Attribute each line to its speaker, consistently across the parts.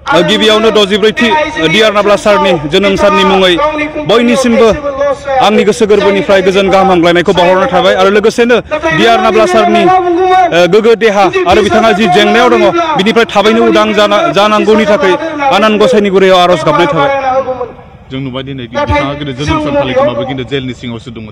Speaker 1: गिबियावनो 64थि डिआर नाब्ला सारनि जोनोम साननि मुङै बयनिसिमबो आंनि गोसो गोरबोनिफ्राय गोजोन गाहाम हामलायनायखौ बावहरनाय थाबाय आरो लोगोसेनो डिआर नाब्ला सारनि गोगो देहा आरो बिथाङा जि जेंनायाव दङ बिनिफ्राय थाबैनो उदां जानांगौनि थाखाय आनान गसाइनि गुरियाव आरज गाबनाय थाबाय।
Speaker 2: जों नुबाय दिनै बिथाङा गोदो जोनोम सान फालिखोमाबो खिन्थु जेलनि सिङावसो दङ।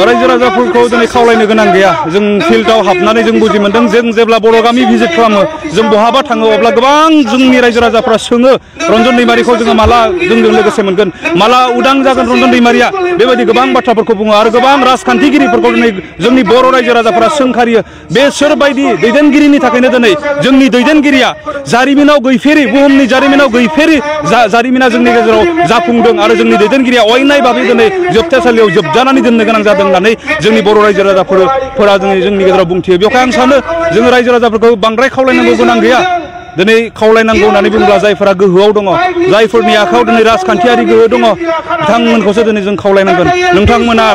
Speaker 1: रायजो राजाफोरखौ दिनै खावलायनो गोनां गैया। जों फिल्डआव हाबनानै जों बुजि मोन्दों जों जेब्ला बर' गामि भिजिट खालामो जों बहाबा थाङो अब्ला गोबां जोंनि रायजो राजाफ्रा सोङो रन्जन दैमारिखौ जोङो माला जोंजों लोगोसे मोनगोन, माला उदां जागोन रन्जन दैमारिया, बेबायदि गोबां बाथ्राफोरखौ बुङो आरो गोबां राजखान्थिगिरिफोरखौ दिनै जोंनि बर' रायजो राजाफोरा सोंखारियो। बेसोरबायदि दैदेनगिरिनि थाखायनो दिनै जोंनि दैदेनगिरिया जारिमिनाव गैफेरि बुहुमनि जारिमिनाव गैफेरि जारिमिना जोंनि गेजेराव जाफुंदों आरो जोंनि दैदेनगिरिया अयनाय भाबै दिनै जोबथेसालियाव जोबजानानै दोननो गोनां जादों होननानै जोंनि बर' रायजो राजाफोरा जोंनि गेजेराव बुंथियो। बेवहाय आं सानो जोङो रायजो राजाफोरखौ बांद्राय खावलायनांगौ गोनां गैया। दिनै खावलायनांगौ होननानै बुङोब्ला जायफोरा गोहोआव दङ, जायफोरनि आखायाव दिनै राजखान्थियारि गोहो दङ बिथांमोनखौसो दिनै जों खावलायनांगोन। नोंथांमोना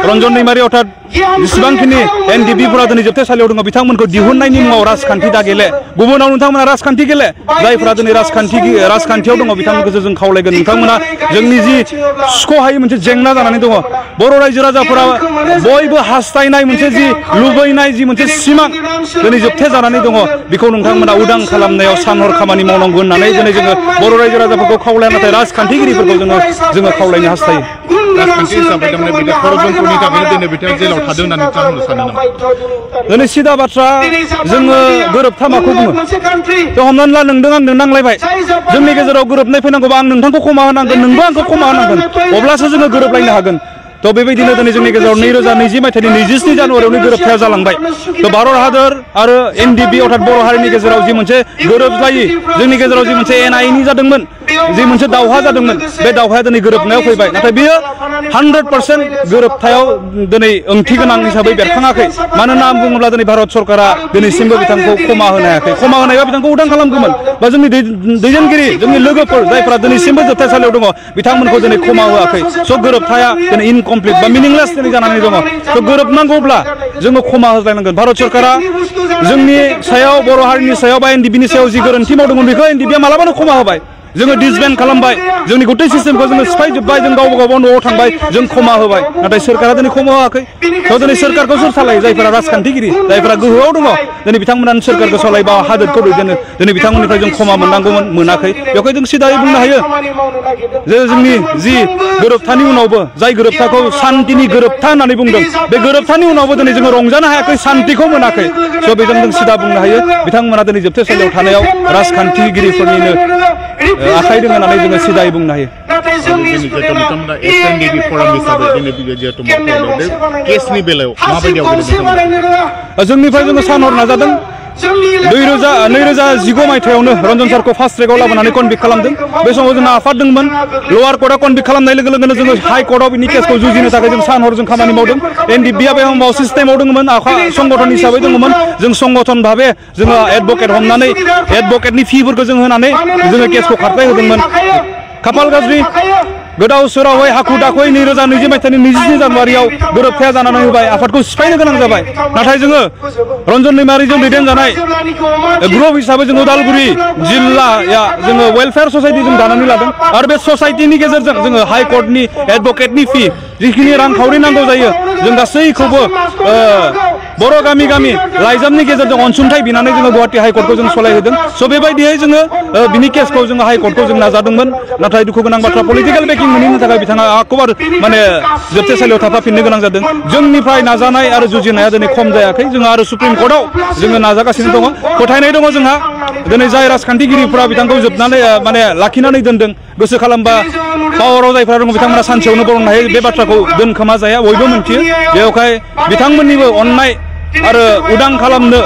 Speaker 1: रन्जन दैमारि अर्थात जेसेबांखिनि एनडिबिफोरा दिनै जोबथेसालियाव दङ बिथांमोनखौ दिहुननायनि मुङाव राजखान्थि दा गेले, गुबुनाव नोंथांमोना राजखान्थि गेले। जायफोरा दिनै राजखान्थियाव दङ बिथांमोनखौसो जों खावलायगोन। नोंथांमोना जोंनि जि सुख'हायै मोनसे जेंना जानानै दङ, बर' रायजो राजाफोरा बयबो हास्थायनाय मोनसे जि लुबैनाय जि मोनसे सिमां दिनै जोबथे जानानै दङ बेखौ नोंथांमोना उदां खालामनायाव सानहर खामानि मावनांगौ होननानै दिनै जोङो बर' रायजो राजाफोरखौ खावलाया, नाथाय राजखान्थिगिरिफोरखौ जोङो खावलायनो हास्थायो।
Speaker 2: राजखान्थि हिसाबै थारमाने बिथाङा षड़यन्त्रनि थाखायनो दिनै बिथाङा जेलाव थादों होननानै नोंथाङा बुंनो सानो नामा?
Speaker 1: दिनै सिदा बाथ्रा जोङो गोरोबथा माखौ बुङो? जों हमनानै ला नोंदों आंदों नांलायबाय, जोंनि गेजेराव गोरोबनाय फैनांगौबा आं नोंथांखौ क्षमा होनांगोन, नोंबो आंखौ क्षमा होनांगोन, अब्लासो जोङो गोरोबलायनो हागोन। तो बेबायदिनो दिनै जोंनि गेजेराव 2020 मायथाइनि 27 जानुवारियावनो गोरोबथाया जालांबाय। तो भारत हादर आरो एनडिबि अर्थात बर' हारिनि गेजेराव जि मोनसे गोरोबलायि जोंनि गेजेराव जि मोनसे एनआईनि जादोंमोन, जि मोनसे दावहा जादोंमोन, बे दावहाया दिनै गोरोबनायाव फैबाय। नाथाय बियो 100% गोरोबथायाव दिनै ओंथि गोनां हिसाबै बेरखाङाखै। मानोना बुङोब्ला दिनै भारत सरकारा दिनैसिमबो बिथांखौ क्षमा होनो हायाखै। क्षमा होनायबा बिथांखौ उदां खालामगौमोन, बा जोंनि दैदेनगिरि जोंनि लोगोफोर जायफोरा दिनैसिमबो जोबथेसालियाव दङ बिथांमोनखौ दिनै क्षमा होआखै। स' गोरोबथाया दिनै इनकमप्लिट बा मिनिंलेस दिनै जानानै दङ। स' गोरोबनांगौब्ला जोङो क्षमा होलायनांगोन। भारत सरकारा जोंनि सायाव बर' हारिनि सायाव बा एनडिबिनि सायाव जि गोरोन्थि मावदोंमोन बेखौ एनडिबिया मालाबानो क्षमा होबाय। जोङो डिसबेन्ड खालामबाय, जोंनि गथै सिस्टेमखौ जोङो सिफायजोब्बाय, जों गावबा गाव न'आव थांबाय, जों क्षमा होबाय। नाथाय सोरखारा दिनै क्षमा होआखै। थ' दिनै सोरखारखौ सोर सालायो? जायफोरा राजखान्थिगिरि, जायफोरा गोहोआव दङ दिनै बिथांमोनानो सोरखारखौ सालायबा हादोरखौ दैदेनो। दिनै बिथांमोननिफ्राय जों क्षमा मोननांगौमोन, मोनाखै। बेवहाय जों सिदायै बुंनो हायो जे जोंनि जि गोरोबथानि उनावबो जाय गोरोबथाखौ सान्तिनि गोरोबथा होननानै बुंदों, बे गोरोबथानि उनावबो दिनै जोङो रंजानो हायाखै, सान्तिखौ मोनाखै। स' बेजों जों सिदा बुंनो हायो बिथांमोना दिनै जोबथेसालियाव थानायाव राजखान्थिगिरिफोरनिनो आखाइ दङ होननानै जोङो सिदायै बुंनो हायो।
Speaker 2: बिथांमोना एसएनडिबि फराम हिसाबै दिनै जिहेतु केसनि बेलायाव माबायदि
Speaker 1: जोंनिफ्राय जोङो सानहर नाजादों। 2019 मायथाइयावनो रन्जन सारखौ फार्स्ट ट्रेकआव लाबोनानै कनभिक्ट खालामदों। बे समाव जोंना आफाद दंमोन। लवार कर्टआ कनभिक्ट खालामनाय लोगो लोगोनो जोङो हाइ कर्टआव बिनि केसखौ जुजिनो थाखाय जों सानहरजों खामानि मावदों। एनडिबिआ बे समाव सिस्टेमाव दंमोन, संगठन हिसाबै दङमोन। जों संगठन भाबे जोङो एडभकेट हमनानै एडभकेटनि फिफोरखौ जों होनानै जोङो केसखौ खारथाय होदोंमोन। खाफाल गाज्रि गोदाव सोरावै हाखु दाखुयै 2020 मायथाइनि 27 जानुवारियाव गोरोबथाया जानानै होबाय, आफादखौ सिफायनो गोनां जाबाय। नाथाय जोङो रन्जन दैमारिजों दैदेनजानाय ग्रुप हिसाबै जोङो उदालगुरि जिल्लाया जोङो वेलफेयार ससाइटि जों दानानै लादों आरो बे ससाइटिनि गेजेरजों जोङो हाइ कर्टनि एडभकेटनि फि जिखिनि रांखावरि नांगौ जायो जों गासैखौबो बर' गामि गामि लाइजामनि गेजेरजों अनसुंथाइ बिनानै जोङो गुवाहाटी हाइ कर्टखौ जों सलायहोदों। स' बेबायदियै जोङो बिनि केसखौ जोङो हाइ कर्टखौ जों नाजादोंमोन। नाथाय दुखु गोनां बाथ्रा पलिटिकेल बेकिं मोनैनि थाखाय बिथाङा आखबार माने जोबथेसालियाव थाफाफिननो गोनां जादों। जोंनिफ्राय नाजानाय आरो जुजिनाया दिनै खम जायाखै। जोङो आरो सुप्रिम कर्टआव जोङो नाजागासिनो दङ। फोथायनाय दङ जोंहा दिनै जाय राजखान्थिगिरिफोरा बिथांखौ जोबनानै माने लाखिनानै दोनदों, गोसो खालामबा पावाराव जायफोरा दङ बिथांमोना सानसेयावनो बरननो हायो। बे बाथ्राखौ दोनखोमा जाया, बयबो मिन्थियो। बेवहाय बिथांमोननिबो अननाय आरो उदां खालामनो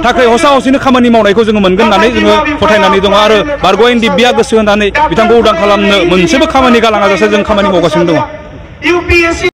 Speaker 1: थाखाय हसा हसिनो खामानि मावनायखौ जोङो मोनगोन होननानै जोङो फोथायनानै दङ आरो बारग' एनडिबिआ गोसो होनानै बिथांखौ उदां खालामनो मोनसेबो खामानि गालाङाजासे जों खामानि मावगासिनो दङ।